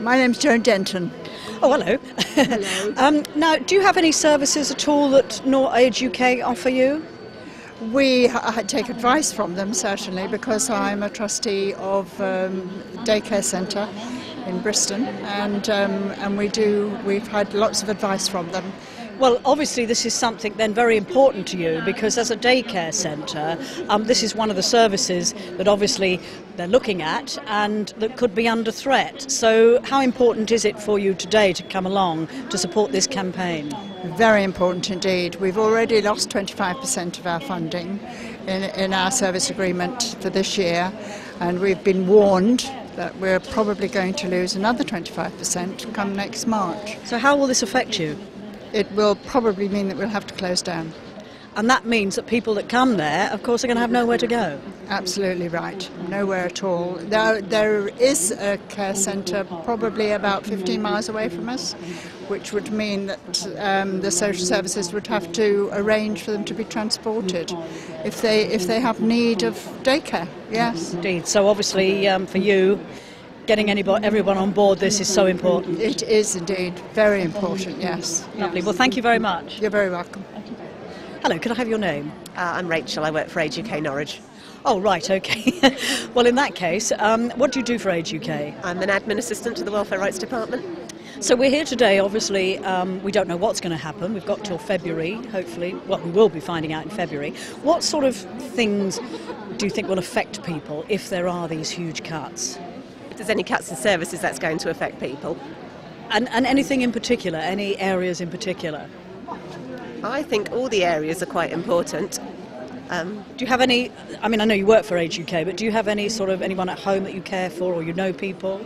My name's Joan Denton. Oh, hello. Hello. Now, do you have any services at all that Age UK offer you? We take advice from them, certainly, because I'm a trustee of daycare centre in Bristol, and we've had lots of advice from them. Well, obviously this is something then very important to you, because as a daycare centre, this is one of the services that obviously they're looking at and that could be under threat. So how important is it for you today to come along to support this campaign? Very important indeed. We've already lost 25% of our funding in our service agreement for this year, and we've been warned that we're probably going to lose another 25% come next March. So how will this affect you? It will probably mean that we'll have to close down. And that means that people that come there, of course, are going to have nowhere to go. Absolutely right. Nowhere at all. There is a care centre probably about 15 miles away from us, which would mean that the social services would have to arrange for them to be transported if they have need of daycare. Yes. Indeed. So obviously for you, getting everyone on board this is so important. It is indeed very important, yes. Lovely. Well, thank you very much. You're very welcome. Hello, could I have your name? I'm Rachel. I work for Age UK Norwich. Oh, right, okay. Well, in that case, what do you do for Age UK? I'm an admin assistant to the Welfare Rights Department. So we're here today, obviously, we don't know what's going to happen. We've got till February, hopefully. Well, we will be finding out in February. What sort of things do you think will affect people if there are these huge cuts? If there's any cuts in services, that's going to affect people. And anything in particular, any areas in particular? I think all the areas are quite important. Do you have any, I mean, I know you work for Age UK, but do you have anyone at home that you care for, or you know people?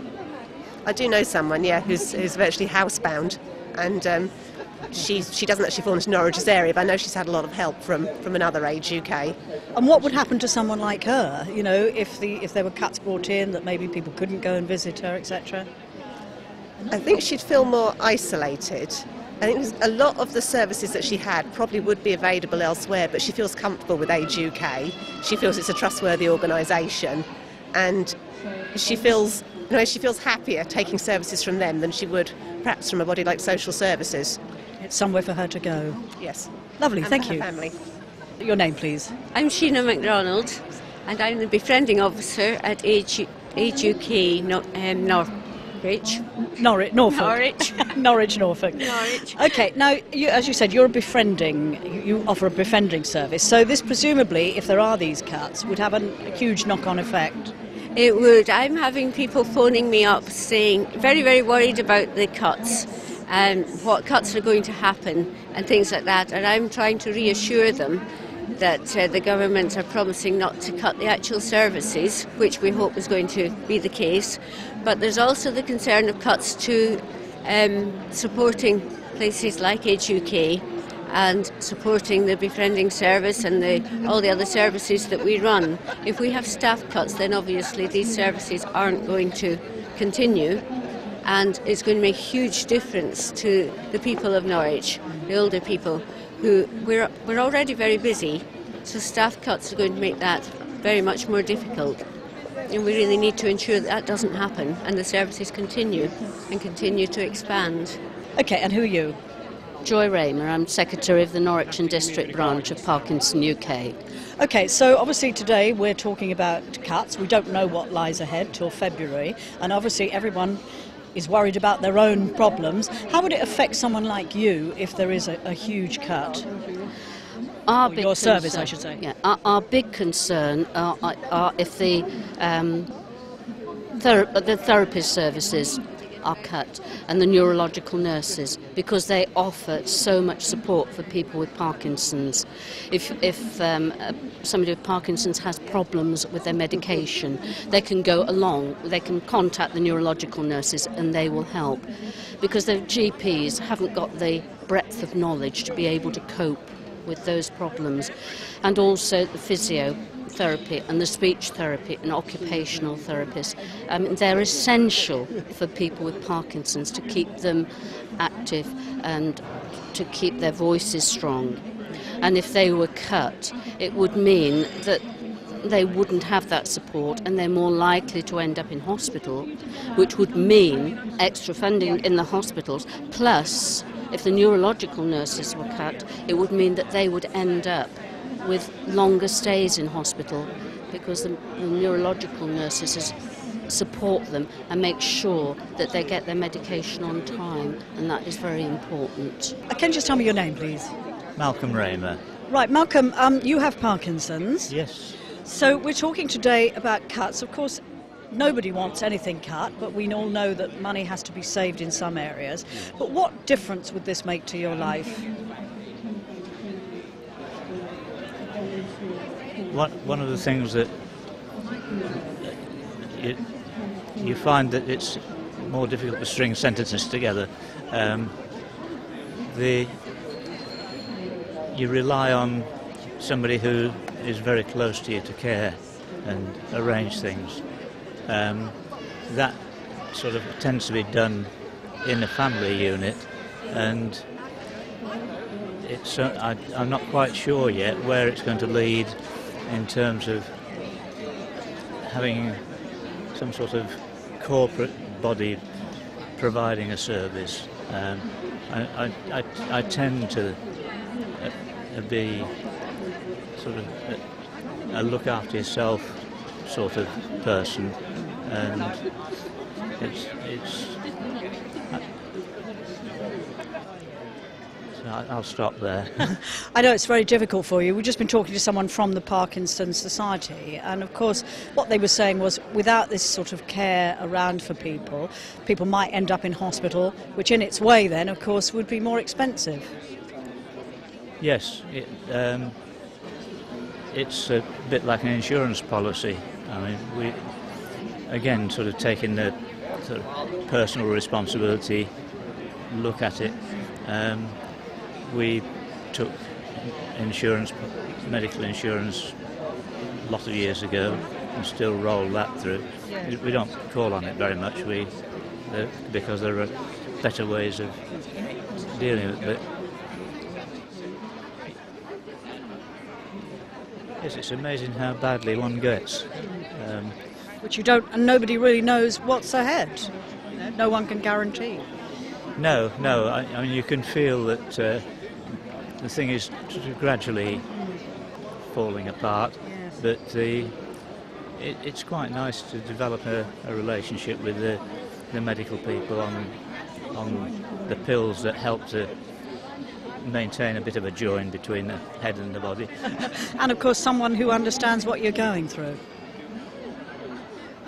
I do know someone, yeah, who's virtually housebound, and she doesn't actually fall into Norwich's area, but I know she's had a lot of help from another Age UK. And what would happen to someone like her, you know, if there were cuts brought in that maybe people couldn't go and visit her, etc.? I think she'd feel more isolated. I think a lot of the services that she had probably would be available elsewhere, but she feels comfortable with Age UK. She feels it's a trustworthy organisation, and she feels happier taking services from them than she would perhaps from a body like social services. It's somewhere for her to go. Yes. Lovely, and thank for her you. Family. Your name, please. I'm Sheena MacDonald, and I'm the befriending officer at Age UK Norwich. Norwich, Norfolk. Norwich. Okay, now, as you said, you offer a befriending service. So this presumably, if there are these cuts, would have a huge knock-on effect. It would. I'm having people phoning me up saying, very, very worried about the cuts and what cuts are going to happen and things like that. And I'm trying to reassure them that the government are promising not to cut the actual services, which we hope is going to be the case. But there's also the concern of cuts to supporting places like Age UK and supporting the befriending service and all the other services that we run. If we have staff cuts, then obviously these services aren't going to continue, and it's going to make a huge difference to the people of Norwich, the older people, who we're already very busy, so staff cuts are going to make that very much more difficult. And we really need to ensure that doesn't happen and the services continue to expand. Okay, and who are you? Joy Raymer. I'm Secretary of the Norwich and District Branch of Parkinson UK. Okay, so obviously today we're talking about cuts. We don't know what lies ahead till February, and obviously everyone is worried about their own problems. How would it affect someone like you if there is a huge cut? Your service, I should say. Yeah, our big concern are if the therapist services are cut and the neurological nurses, because they offer so much support for people with Parkinson's. If somebody with Parkinson's has problems with their medication, they can go along, they can contact the neurological nurses and they will help, because the GPs haven't got the breadth of knowledge to be able to cope with those problems. And also the physiotherapy and the speech therapy and occupational therapists. They're essential for people with Parkinson's to keep them active and to keep their voices strong. And if they were cut, it would mean that they wouldn't have that support and they're more likely to end up in hospital, which would mean extra funding in the hospitals. Plus, if the neurological nurses were cut, it would mean that they would end up with longer stays in hospital, because the neurological nurses support them and make sure that they get their medication on time, and that is very important. Can you just tell me your name, please? Malcolm Raymer. Right, Malcolm, you have Parkinson's. Yes. So we're talking today about cuts. Of course, nobody wants anything cut, but we all know that money has to be saved in some areas. But what difference would this make to your life? One of the things that you find that it's more difficult to string sentences together. You rely on somebody who is very close to you to care and arrange things. That sort of tends to be done in a family unit, and I'm not quite sure yet where it's going to lead in terms of having some sort of corporate body providing a service. I tend to be sort of a look after yourself sort of person, and I'll stop there. I know it's very difficult for you. We've just been talking to someone from the Parkinson's Society, and of course what they were saying was without this sort of care around for people, people might end up in hospital, which in its way then of course would be more expensive. Yes, it's a bit like an insurance policy. I mean, we again sort of taking the sort of personal responsibility look at it. We took insurance, medical insurance, a lot of years ago, and still roll that through. We don't call on it very much, because there are better ways of dealing with it. Yes, it's amazing how badly one gets. Which you don't, and nobody really knows what's ahead. You know, no one can guarantee. No. I mean, you can feel that the thing is gradually falling apart, but it's quite nice to develop a relationship with the medical people on the pills that help to maintain a bit of a join between the head and the body. And of course someone who understands what you're going through.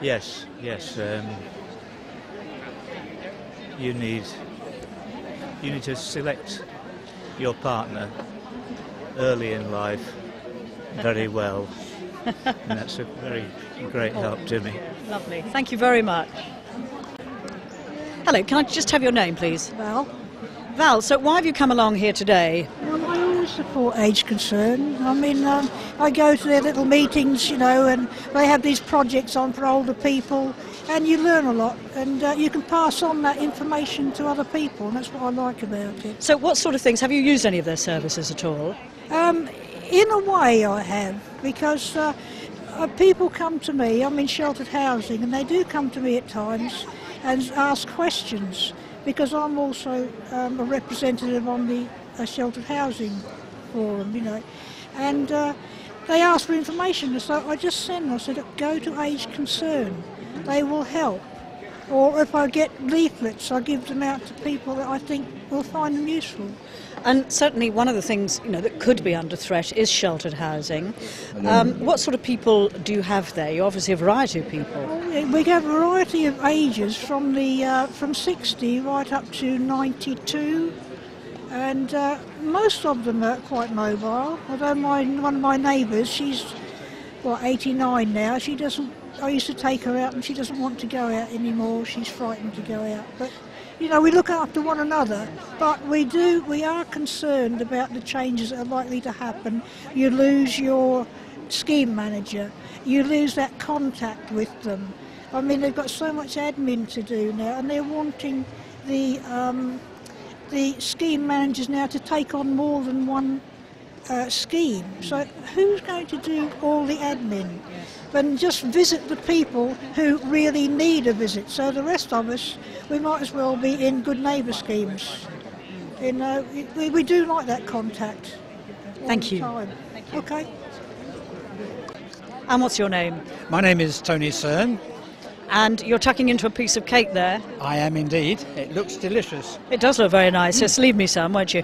Yes. You need to select your partner early in life very well, and that's a very great help to me. Lovely. Thank you very much. Hello, can I just have your name, please? Val, so why have you come along here today? I always support Age Concern. I mean, I go to their little meetings, you know, and they have these projects on for older people, and you learn a lot, and you can pass on that information to other people, and that's what I like about it. So what sort of things, have you used any of their services at all? In a way I have, because people come to me, I'm in sheltered housing, and they do come to me at times and ask questions, because I'm also a representative on the sheltered housing forum, you know, and they ask for information, so I just send them. I said, go to Age Concern, they will help. Or if I get leaflets, I give them out to people that I think will find them useful. And certainly one of the things, you know, that could be under threat is sheltered housing. What sort of people do you have there? You obviously have a variety of people. We have a variety of ages from 60 right up to 92, and most of them are quite mobile. Although one of my neighbours, she's 89 now. She doesn't. I used to take her out, and she doesn't want to go out anymore. She's frightened to go out. But you know, we look after one another. But we are concerned about the changes that are likely to happen. You lose your scheme manager. You lose that contact with them. I mean, they've got so much admin to do now, and they're wanting the scheme managers now to take on more than one scheme. So who's going to do all the admin? But just visit the people who really need a visit. So the rest of us, we might as well be in good neighbour schemes. We do like that contact. Thank you. Time. Okay. And what's your name? My name is Tony Cern. And you're tucking into a piece of cake there. I am indeed. It looks delicious. It does look very nice. Just leave me some, won't you?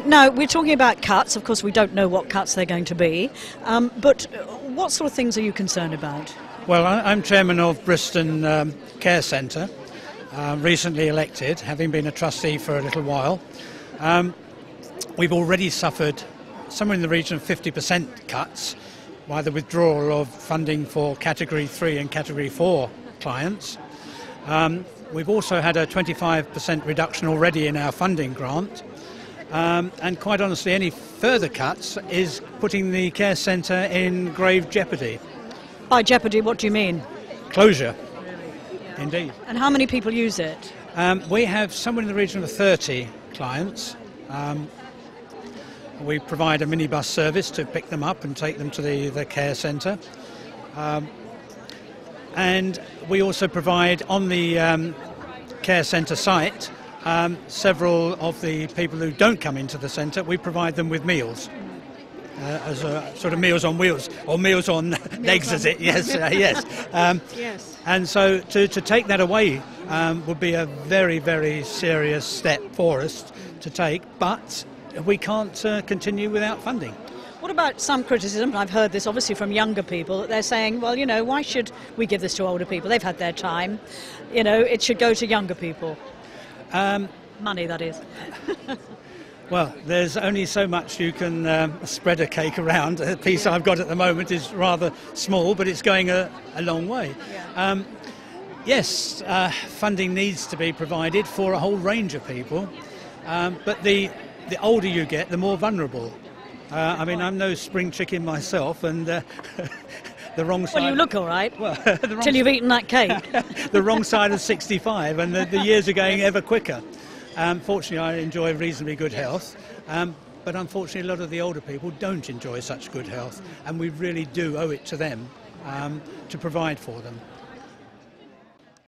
Now, we're talking about cuts. Of course, we don't know what cuts they're going to be. But what sort of things are you concerned about? Well, I'm chairman of Bristol Care Centre, recently elected, having been a trustee for a little while. We've already suffered somewhere in the region of 50% cuts by the withdrawal of funding for Category 3 and Category 4 clients. We've also had a 25% reduction already in our funding grant, and quite honestly any further cuts is putting the care centre in grave jeopardy. By jeopardy, what do you mean? Closure, indeed. And how many people use it? We have somewhere in the region of 30 clients. We provide a minibus service to pick them up and take them to the care centre. And we also provide on the care centre site several of the people who don't come into the centre, we provide them with meals. As a sort of meals on wheels, or meals on legs, as it, yes, yes. Yes. And so to take that away would be a very, very serious step for us to take, but we can't continue without funding. What about some criticism? I've heard this obviously from younger people, that they're saying, well, you know, why should we give this to older people? They've had their time. You know, it should go to younger people. Money, that is. Well, there's only so much you can spread a cake around. The piece I've got at the moment is rather small, but it's going a long way. Yeah. Yes, funding needs to be provided for a whole range of people, but the older you get, the more vulnerable. I mean, I'm no spring chicken myself, and the wrong side... Well, you look all right, well, till you've eaten that cake. The wrong side of 65, and the years are going ever quicker. Fortunately, I enjoy reasonably good health, but unfortunately a lot of the older people don't enjoy such good health, and we really do owe it to them to provide for them.